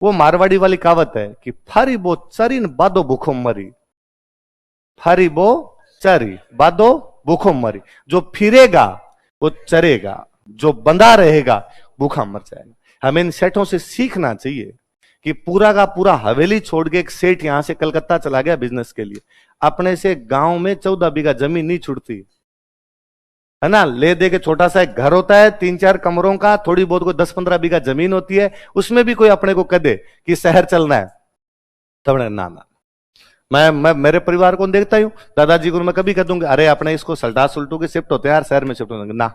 वो मारवाड़ी वाली कहावत है कि फारी बो चरी न बादो भूखो मरी, फारी बो चरी बादो भूखो मरी। जो फिरेगा वो चरेगा, जो बंधा रहेगा भूखा मर जाएगा। हमें इन सेठों से सीखना चाहिए कि पूरा का पूरा हवेली छोड़ के एक सेठ यहां से कलकत्ता चला गया बिजनेस के लिए, अपने से गांव में 14 बीघा जमीन नहीं छुड़ती है ना, ले दे के छोटा सा एक घर होता है 3-4 कमरों का, थोड़ी बहुत कोई 10-15 बीघा जमीन होती है, उसमें भी कोई अपने को कह दे कि शहर चलना है तब ना ना। मैं मेरे परिवार को देखता ही हूं, दादाजी को मैं कभी कह दूंगा अरे अपने इसको सल्टा सुल्टू के शिफ्ट होते हैं यार, शहर में शिफ्ट होंगे ना,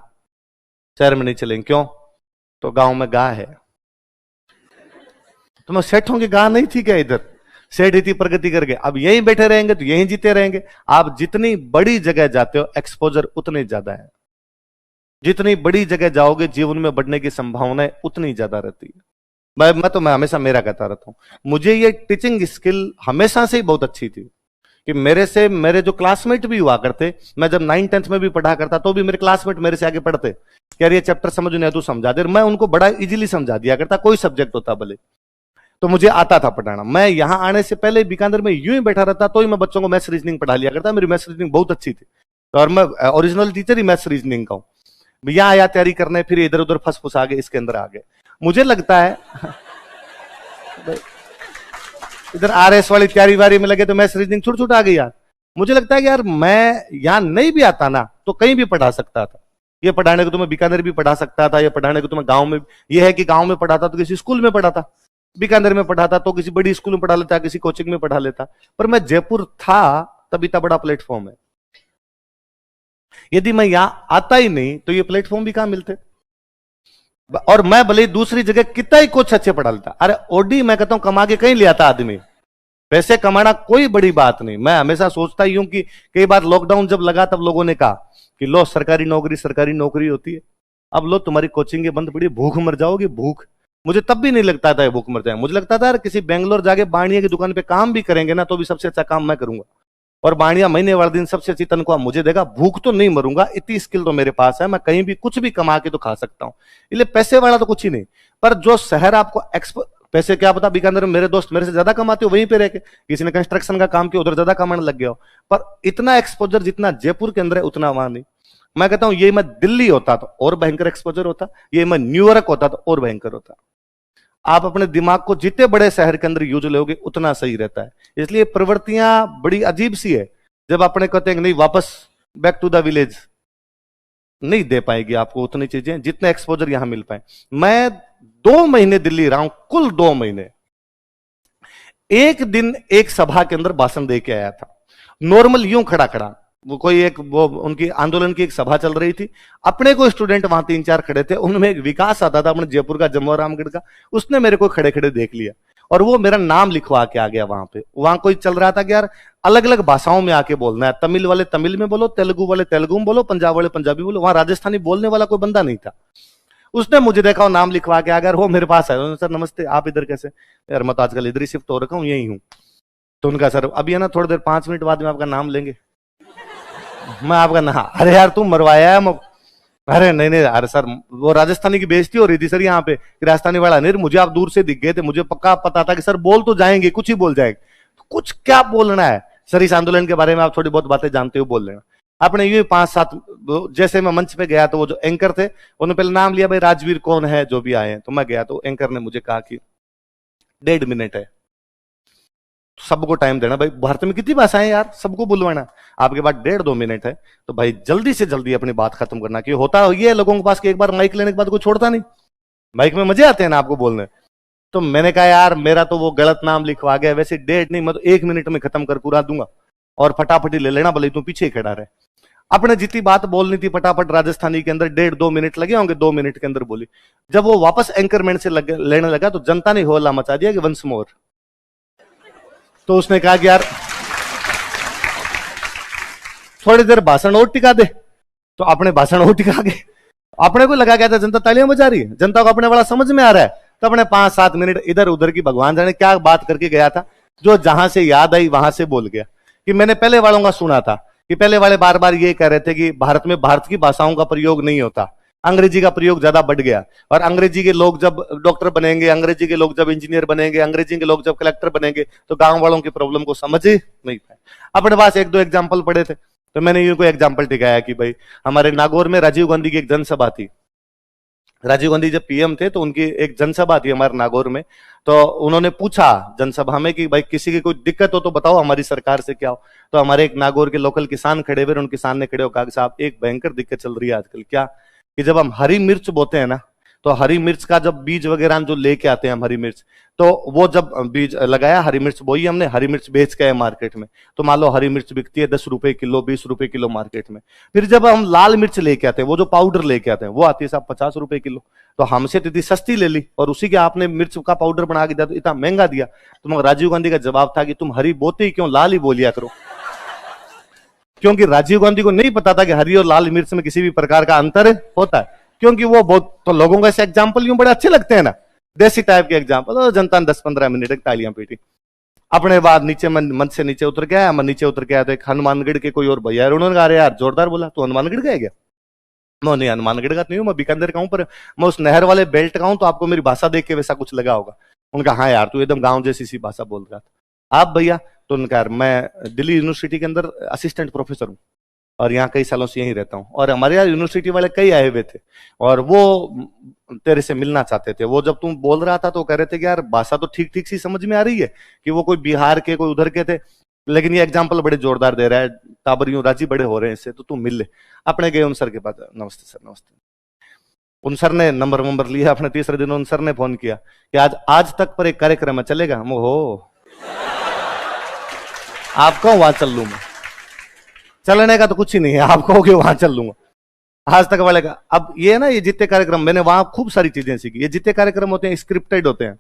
शहर में नहीं चलेंगे। क्यों? तो गांव में गाय है। तो मैं सेठों की गाय नहीं थी क्या इधर? सेठ इतनी प्रगति करके अब यहीं बैठे रहेंगे तो यहीं जीते रहेंगे। आप जितनी बड़ी जगह जाते हो एक्सपोजर उतनी ज्यादा है, जितनी बड़ी जगह जाओगे जीवन में बढ़ने की संभावनाएं उतनी ज्यादा रहती है। मैं हमेशा मेरा कहता रहता हूं, मुझे ये टीचिंग स्किल हमेशा से ही बहुत अच्छी थी कि मेरे जो क्लासमेट भी हुआ करते, मैं जब 9th-10th में भी पढ़ा करता तो भी मेरे क्लासमेट मेरे से आगे पढ़ते कि यार ये चैप्टर समझ नहीं तू समझा दे, मैं उनको बड़ा इजीली समझा दिया करता, कोई सब्जेक्ट होता भले, तो मुझे आता था पढ़ाना। मैं यहां आने से पहले बीकानेर में यूं ही बैठा रहता तो ही मैं बच्चों को मैथ्स रीजनिंग पढ़ा लिया करता, मेरी मैथ्स रीजनिंग बहुत अच्छी थी और मैं ओरिजिनल टीचर ही मैथ्स रीजनिंग का हूं। यहां आया तैयारी करने, फिर इधर उधर फंस आ गए, इसके अंदर आ गए। मुझे लगता है इधर RS वाली तैयारी वारी में लगे तो मैथ्स रीजनिंग छुट आ गई यार। मुझे लगता है कि यार मैं यहां नहीं भी आता ना तो कहीं भी पढ़ा सकता था। ये पढ़ाने को तो मैं बीकानेर भी पढ़ा सकता था, ये पढ़ाने को तो मैं गांव में, ये है कि गांव में पढ़ाता तो किसी स्कूल में पढ़ाता, बीकानेर में पढ़ाता तो किसी बड़ी स्कूल में पढ़ा लेता, किसी कोचिंग में पढ़ा लेता, पर मैं जयपुर था तब इतना बड़ा प्लेटफॉर्म है। यदि मैं यहां आता ही नहीं तो ये प्लेटफॉर्म भी कहां मिलते। और मैं भले दूसरी जगह कितना ही कुछ अच्छे पढ़ा लेता, अरे ओडी मैं कहता हूं कमा के कहीं ले आता आदमी, पैसे कमाना कोई बड़ी बात नहीं। मैं हमेशा सोचता ही हूं कि कई बार लॉकडाउन जब लगा तब लोगों ने कहा कि लो सरकारी नौकरी होती है, अब लो तुम्हारी कोचिंग बंद पड़ी, भूख मर जाओगे भूख। मुझे तब भी नहीं लगता था भूख मर जाए, मुझे लगता था यार किसी बेंगलोर जाके बाणिया की दुकान पे काम भी करेंगे ना तो भी सबसे अच्छा काम मैं करूंगा, और बाणिया महीने वाले दिन सबसे अच्छी तनख्वाह मुझे देगा, भूख तो नहीं मरूंगा, इतनी स्किल तो मेरे पास है, मैं कहीं भी कुछ भी कमा के तो खा सकता हूं। इसलिए पैसे वाला तो कुछ ही नहीं, पर जो शहर आपको पैसे क्या पता बीकानेर में मेरे दोस्त मेरे से ज्यादा कमाते हो वहीं पे रह के, किसी ने कंस्ट्रक्शन का काम किया उधर ज्यादा कमाने लग गया हो, पर इतना एक्सपोजर जितना जयपुर के अंदर है उतना वहां नहीं। मैं कहता हूं ये मैं दिल्ली होता तो और भयंकर एक्सपोजर होता, ये मैं न्यूयॉर्क होता तो और भयंकर होता। आप अपने दिमाग को जितने बड़े शहर के अंदर यूज लोगे उतना सही रहता है। इसलिए प्रवृत्तियां बड़ी अजीब सी है, जब अपने कहते हैं नहीं वापस बैक टू द विलेज, नहीं दे पाएगी आपको उतनी चीजें जितने एक्सपोजर यहां मिल पाए। मैं 2 महीने दिल्ली रहा हूं, कुल 2 महीने। एक दिन एक सभा के अंदर भाषण दे के आया था, नॉर्मल यूं खड़ा खड़ा, वो उनकी आंदोलन की एक सभा चल रही थी, अपने को स्टूडेंट वहां 3-4 खड़े थे, उनमें एक विकास आता था अपने जयपुर का जम्मू रामगढ़ का, उसने मेरे को खड़े खड़े देख लिया और वो मेरा नाम लिखवा के आ गया वहां पे। वहां कोई चल रहा था कि यार अलग अलग भाषाओं में आके बोलना है, तमिल वाले तमिल में बोलो, तेलुगु वाले तेलुगु में बोलो, पंजाब वाले पंजाबी बोलो, वहां राजस्थानी बोलने वाला कोई बंदा नहीं था। उसने मुझे देखा और नाम लिखवा के आ गया, वो मेरे पास आया, सर नमस्ते आप इधर कैसे? यार मैं तो आजकल इधर ही शिफ्ट हो रखा हूँ, यही हूँ। तो उनका सर अभी है ना थोड़ी देर 5 मिनट बाद में आपका नाम लेंगे। मैं आपका ना, अरे यार तुम मरवाया है, अरे नहीं अरे सर वो राजस्थानी की बेइज्जती हो रही थी सर यहाँ पे, राजस्थानी वाला नहीं, मुझे आप दूर से दिख गए थे, मुझे पक्का पता था कि सर बोल तो जाएंगे, कुछ ही बोल जाएंगे, कुछ क्या बोलना है सर, इस आंदोलन के बारे में आप थोड़ी बहुत बातें जानते हो बोल लेना। आपने ये 5-7, जैसे मैं मंच पे गया तो वो जो एंकर थे उन्होंने पहले नाम लिया, भाई राजवीर कौन है जो भी आए हैं, तो मैं गया तो एंकर ने मुझे कहा कि 1.5 मिनट है, सबको टाइम देना, भाई भारत में कितनी भाषाएं यार, सबको बुलवाना, आपके पास 1.5-2 मिनट है, तो भाई जल्दी से जल्दी अपनी बात खत्म करना। कि होता ये है लोगों के पास कि एक बार माइक लेने के बाद कोई छोड़ता नहीं, माइक में मजे आते हैं ना आपको बोलने। तो मैंने कहा यार मेरा तो वो गलत नाम लिखवा गया, वैसे 1.5 नहीं मैं तो 1 मिनट में खत्म कर पूरा दूंगा, और फटाफट ले लेना, भले तू पीछे ही खड़ा रहे। अपने जितनी बात बोलनी थी फटाफट राजस्थानी के अंदर 1.5-2 मिनट लगे होंगे, 2 मिनट के अंदर बोली। जब वो वापस एंकरमैन से लेने लगा तो जनता ने होला मचा दिया कि वंस मोर। तो उसने कहा कि यार थोड़ी देर भाषण और टिका दे, तो अपने भाषण और टिका के अपने को लगा गया था जनता तालियां बजा रही है, जनता को अपने वाला समझ में आ रहा है, तो अपने 5-7 मिनट इधर उधर की भगवान जाने क्या बात करके गया था, जो जहां से याद आई वहां से बोल गया। कि मैंने पहले वालों का सुना था कि पहले वाले बार बार ये कह रहे थे कि भारत में भारत की भाषाओं का प्रयोग नहीं होता, अंग्रेजी का प्रयोग ज्यादा बढ़ गया, और अंग्रेजी के लोग जब डॉक्टर बनेंगे, अंग्रेजी के लोग जब इंजीनियर बनेंगे, अंग्रेजी के लोग जब कलेक्टर बनेंगे, तो गांव वालों की प्रॉब्लम को समझ ही नहीं पाए। अपने पास एक दो एग्जाम्पल पड़े थे, तो मैंने यूं कोई एग्जाम्पल टिकाया कि भाई हमारे नागौर में राजीव गांधी की एक जनसभा थी। राजीव गांधी जब पीएम थे तो उनकी एक जनसभा थी हमारे नागौर में। तो उन्होंने पूछा जनसभा में कि भाई किसी की कोई दिक्कत हो तो बताओ, हमारी सरकार से क्या हो। तो हमारे एक नागौर के लोकल किसान खड़े हुए, उन किसान ने खड़े होकर कहा, साहब एक भयंकर दिक्कत चल रही है आजकल। क्या? कि जब हम हरी मिर्च बोते हैं ना, तो हरी मिर्च का जब बीज वगैरह जो लेके आते हैं हम हरी मिर्च, तो वो जब बीज लगाया, हरी मिर्च बोई हमने, हरी मिर्च बेच के आए मार्केट में, तो मान लो हरी मिर्च बिकती है 10 रुपए किलो, 20 रुपए किलो मार्केट में। फिर जब हम लाल मिर्च लेके आते हैं, वो जो पाउडर लेके आते हैं, वो आती है साहब 50 रुपए किलो। तो हमसे तो इतनी सस्ती ले ली और उसी के आपने मिर्च का पाउडर बना के दिया, तो इतना महंगा दिया। तो मगर राजीव गांधी का जवाब था कि तुम हरी बोते ही क्यों, लाल ही बोलिया करो। क्योंकि राजीव गांधी को नहीं पता था कि हरी और लाल मिर्च में किसी भी प्रकार का अंतर होता है, क्योंकि वो बहुत, तो लोगों को ऐसे एग्जाम्पल यूं बड़े अच्छे लगते हैं ना, देसी टाइप के एग्जाम्पल। तो जनता ने 10-15 मिनट तक तालियां पीटी। अपने बाद नीचे मंच से नीचे उतर गया, मैं नीचे उतर गया तो एक हनुमानगढ़ के कोई और भैया, उन्होंने कहा, यार जोरदार बोला, तू हनुमानगढ़ गया क्या? मैं नहीं, हनुमानगढ़ का नहीं हूं, मैं बीकानेर का हूं, पर मैं उस नहर वाले बेल्ट का हूं, तो आपको मेरी भाषा देख के वैसा कुछ लगा होगा। उनका, हाँ यार तू एकदम गांव जैसी सी भाषा बोल रहा था। आप भैया? तो उनका, मैं दिल्ली यूनिवर्सिटी के अंदर असिस्टेंट प्रोफेसर हूँ और यहाँ कई सालों से यहीं रहता हूँ, और हमारे यहाँ यूनिवर्सिटी वाले कई आए हुए थे और वो तेरे से मिलना चाहते थे। वो जब तुम बोल रहा था तो कह रहे थे कि यार भाषा तो ठीक ठीक सी समझ में आ रही है, कि वो कोई बिहार के कोई उधर के थे, लेकिन ये एग्जाम्पल बड़े जोरदार दे रहा है, टाबर यूं राजी बड़े हो रहे हैं इससे, तो तुम मिल ले। अपने गए उन सर के पास, नमस्ते सर, नमस्ते। उन सर ने नंबर लिया। अपने तीसरे दिन उन सर ने फोन किया कि आज तक पर एक कार्यक्रम है, चलेगा? हम, हो आप कहो वहां चल लू मैं, चलने का तो कुछ ही नहीं है, आप कहोगे वहां चल लूंगा। आज तक वाले का, अब ये ना, ये जितने कार्यक्रम, मैंने वहां खूब सारी चीजें सीखी। ये जितने कार्यक्रम होते हैं स्क्रिप्टेड होते हैं,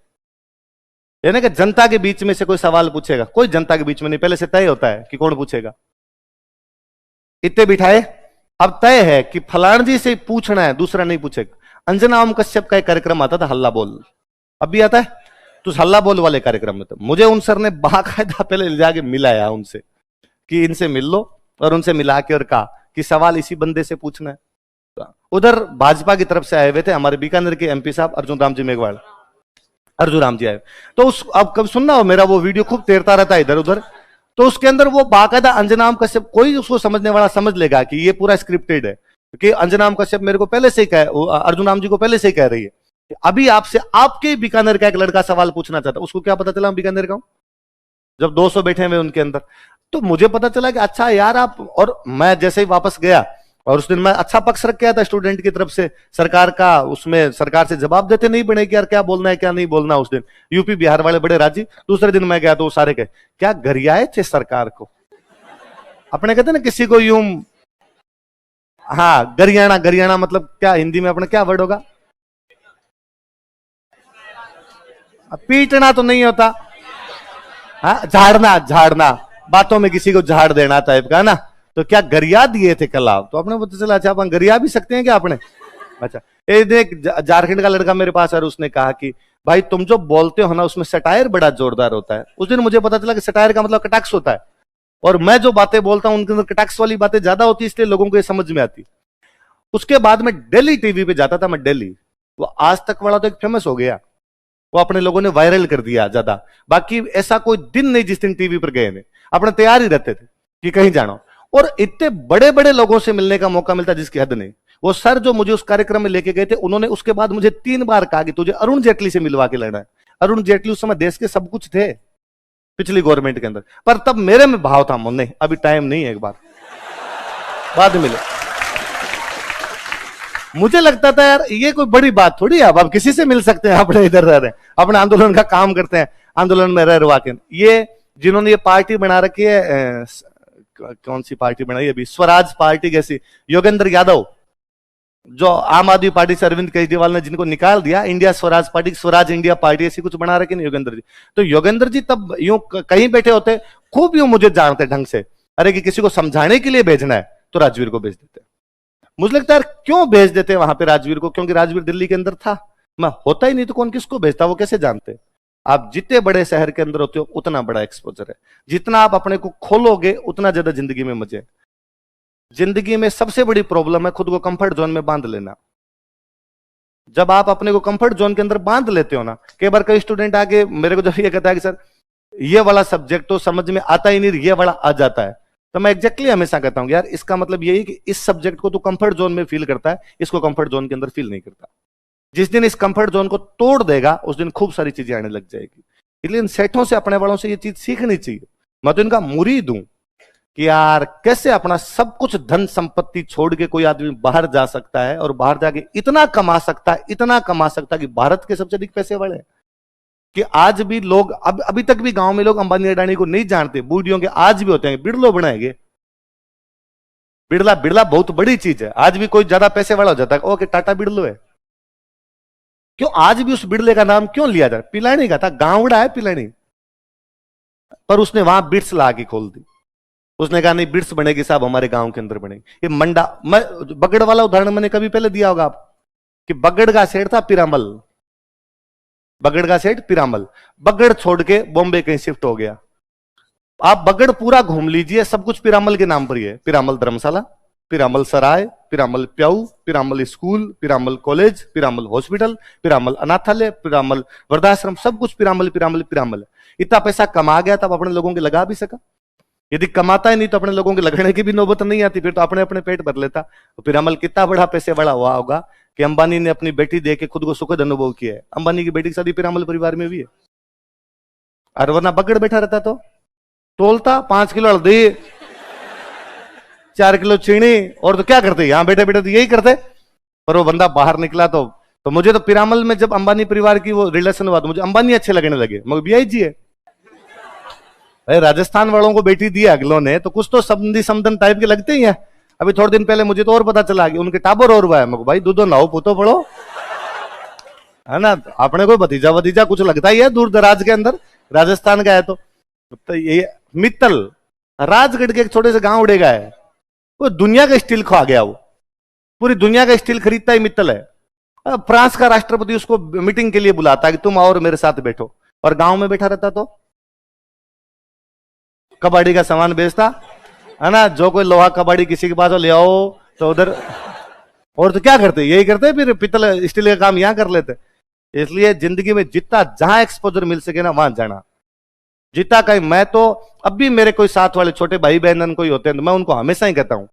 यानी कि जनता के बीच में से कोई सवाल पूछेगा, कोई जनता के बीच में नहीं, पहले से तय होता है कि कौन पूछेगा। इतने बिठाए, अब तय है कि फलान जी से पूछना है, दूसरा नहीं पूछेगा। अंजना ओम कश्यप का एक कार्यक्रम आता था, हल्ला बोल, अब भी आता है, तो हल्ला बोल वाले कार्यक्रम में तो मुझे उन सर ने बाकायदा पहले ले जाके मिलाया उनसे, कि इनसे मिल लो, और उनसे मिला के और कहा कि सवाल इसी बंदे से पूछना है। उधर भाजपा की तरफ से आए हुए थे हमारे बीकानेर के एमपी साहब अर्जुन राम जी मेघवाल, अर्जुन राम जी आए। तो उस, अब कब सुनना हो, मेरा वो वीडियो खूब तैरता रहता है इधर उधर, तो उसके अंदर वो बाकायदा अंजनाम कश्यप, कोई उसको समझने वाला समझ लेगा कि ये पूरा स्क्रिप्टेड है, क्योंकि अंजनाम कश्यप मेरे को पहले से ही अर्जुन राम जी को पहले से ही कह रही है, अभी आपसे आपके बीकानेर का एक लड़का सवाल पूछना चाहता। उसको क्या पता चला बीकानेर का हूं, जब 200 बैठे हुए उनके अंदर, तो मुझे पता चला कि अच्छा यार आप, और मैं जैसे ही वापस गया, और उस दिन मैं अच्छा पक्ष रख के आया था स्टूडेंट की तरफ से, सरकार का, उसमें सरकार से जवाब देते नहीं बने कि यार क्या बोलना है क्या नहीं बोलना। उस दिन यूपी बिहार वाले बड़े राजी। दूसरे दिन मैं गया तो वो सारे कहे क्या गरियाए थे सरकार को। अपने कहते ना किसी को यूं, हाँ गरियाना, गरियाना मतलब क्या हिंदी में अपने क्या वर्ड होगा? पीटना तो नहीं होता, हाँ झाड़ना, झाड़ना, बातों में किसी को झाड़ देना टाइप का ना। तो क्या गरिया दिए थे कल आप? तो अपने पता चला अच्छा अपन गरिया भी सकते हैं क्या अपने? अच्छा, एक झारखंड का लड़का मेरे पास और उसने कहा कि भाई तुम जो बोलते हो ना उसमें सटायर बड़ा जोरदार होता है। उस दिन मुझे पता चला कि सटायर का मतलब कटाक्ष होता है, और मैं जो बातें बोलता हूं उनके अंदर कटाक्ष वाली बातें ज्यादा होती है, इसलिए लोगों को ये समझ में आती। उसके बाद में दिल्ली टीवी पे जाता था मैं, दिल्ली, वो आज तक वाला तो एक फेमस हो गया, वो अपने लोगों ने वायरल कर दिया ज्यादा। बाकी ऐसा कोई दिन नहीं जिस दिन टीवी पर गए नहीं, अपने तैयार ही रहते थे कि कहीं जाना। और इतने बड़े बड़े लोगों से मिलने का मौका मिलता जिसकी हद नहीं। वो सर जो मुझे उस कार्यक्रम में लेके गए थे, उन्होंने उसके बाद मुझे 3 बार कहा कि तुझे अरुण जेटली से मिलवा के लेना है। अरुण जेटली उस समय देश के सब कुछ थे पिछली गवर्नमेंट के अंदर, पर तब मेरे में भाव था नहीं अभी टाइम नहीं है, एक बार बाद में मिले। मुझे लगता था यार ये कोई बड़ी बात थोड़ी है, अब किसी से मिल सकते हैं, अपने इधर रह रहे हैं, अपने आंदोलन का काम करते हैं, आंदोलन में रह के। ये जिन्होंने ये पार्टी बना रखी है, कौन सी पार्टी बनाई अभी, स्वराज पार्टी कैसी, योगेंद्र यादव, जो आम आदमी पार्टी से अरविंद केजरीवाल ने जिनको निकाल दिया, India Swaraj party, Swaraj India party ऐसी कुछ बना रखी नहीं योगेंद्र जी। तो योगेंद्र जी तब यूं कहीं बैठे होते, खूब यूं मुझे जानते ढंग से, अरे कि किसी को समझाने के लिए भेजना है तो राजवीर को भेज देते। मुझे लगता है क्यों भेज देते वहां पे राजवीर को, क्योंकि राजवीर दिल्ली के अंदर था, मैं होता ही नहीं तो कौन किसको भेजता, वो कैसे जानते। आप जितने बड़े शहर के अंदर होते हो उतना बड़ा एक्सपोजर है, जितना आप अपने को खोलोगे उतना ज्यादा जिंदगी में मजे। जिंदगी में सबसे बड़ी प्रॉब्लम है खुद को कंफर्ट जोन में बांध लेना। जब आप अपने को कंफर्ट जोन के अंदर बांध लेते हो ना, कई बार कई स्टूडेंट आके मेरे को जब ये कहता है कि सर ये वाला सब्जेक्ट तो समझ में आता ही नहीं, ये वाला आ जाता है, तो मैं एग्जैक्टली हमेशा कहता हूं यार इसका मतलब यही कि इस सब्जेक्ट को तू कंफर्ट जोन में फील करता है, इसको कंफर्ट जोन के अंदर फील नहीं करता। जिस दिन इस कंफर्ट जोन को तोड़ देगा उस दिन खूब सारी चीजें आने लग जाएगी। इसलिए इन सेठों से, अपने वालों से ये चीज सीखनी चाहिए। मैं तो इनका मुरीद हूं कि यार कैसे अपना सब कुछ धन संपत्ति छोड़ के कोई आदमी बाहर जा सकता है और बाहर जाके इतना कमा सकता है, इतना कमा सकता है कि भारत के सबसे अधिक पैसे वाले हैं। कि आज भी लोग, अभी तक भी गांव में लोग अंबानी अडानी को नहीं जानते, बूढ़ियों के आज भी होते हैं बिरलो बनाएंगे। बिरला बिरला बहुत बड़ी चीज है। आज भी कोई ज्यादा पैसे वाला हो जाता है, ओके टाटा बिरलो है। क्यों आज भी उस बिरले का नाम क्यों लिया जाए? पिलानी का था, गांवड़ा है पिलानी, पर उसने वहां बिट्स ला के खोल दी। उसने कहा नहीं बिट्स बनेगी साहब हमारे गांव के अंदर बनेगी। ये मंडा, मैं बगड़ वाला उदाहरण मैंने कभी पहले दिया होगा आप, कि बगड़ का सेठ था पिरामल, बगड़ का सेठ पिरामल, बगड़ छोड़ के बॉम्बे कहीं शिफ्ट हो गया। आप बगड़ पूरा घूम लीजिए, सब कुछ पिरामल के नाम पर ही है। पिरामल धर्मशाला, पिरामल सराय, पिरामल प्याऊ, Piramal school, Piramal college, Piramal hospital, Piramal अनाथालय, पिरामल वृद्धाश्रम, सब कुछ पिरामल पिरामल पिरामल। इतना पैसा कमा गया तब अपने लोगों के लगा भी सका। यदि कमाता ही नहीं तो अपने लोगों के लगने की भी नौबत नहीं आती, फिर तो अपने अपने पेट भर लेता। तो पिरामल कितना बड़ा पैसे बड़ा हुआ होगा कि अंबानी ने अपनी बेटी दे के खुद को सुखद अनुभव किया है। अंबानी की बेटी की शादी पिरामल परिवार में भी है। और वरना बगड़ बैठा रहता तो तोलता 5 किलो हल्दी, 4 किलो चीनी, और तो क्या करते यहां बैठे बैठे तो यही करते। पर वो बंदा बाहर निकला तो मुझे तो पिरामल में जब अंबानी परिवार की वो रिलेशन हुआ तो मुझे अंबानी अच्छे लगने लगे, मगर बीआई जी है। राजस्थान वालों को बेटी दी अगलों ने तो कुछ तो समधी समदन टाइप के लगते ही हैं। अभी थोड़े दिन पहले मुझे तो और पता चला कि उनके टाबर और हुआ है। मैं भाई दूधो नाओ पुतो पड़ो, है ना। अपने कोई भतीजा भतीजा कुछ लगता ही है दूर दराज के अंदर, राजस्थान का है तो ये मित्तल राजगढ़ के एक छोटे से गांव उड़ेगा है, वो दुनिया का स्टील खा गया। वो पूरी दुनिया का स्टील खरीदता ही मित्तल है। फ्रांस का राष्ट्रपति उसको मीटिंग के लिए बुलाता है कि तुम आओ और मेरे साथ बैठो, और गांव में बैठा रहता तो कबाड़ी का सामान बेचता, है ना। जो कोई लोहा कबाड़ी किसी के पास ले आओ तो उधर, और तो क्या करते यही करते, फिर पित्तल स्टील का काम यहां कर लेते। इसलिए जिंदगी में जितना जहां एक्सपोजर मिल सके ना वहां जाना, जितना कहीं। मैं तो अब भी मेरे कोई साथ वाले छोटे भाई बहन कोई होते हैं तो मैं उनको हमेशा ही कहता हूं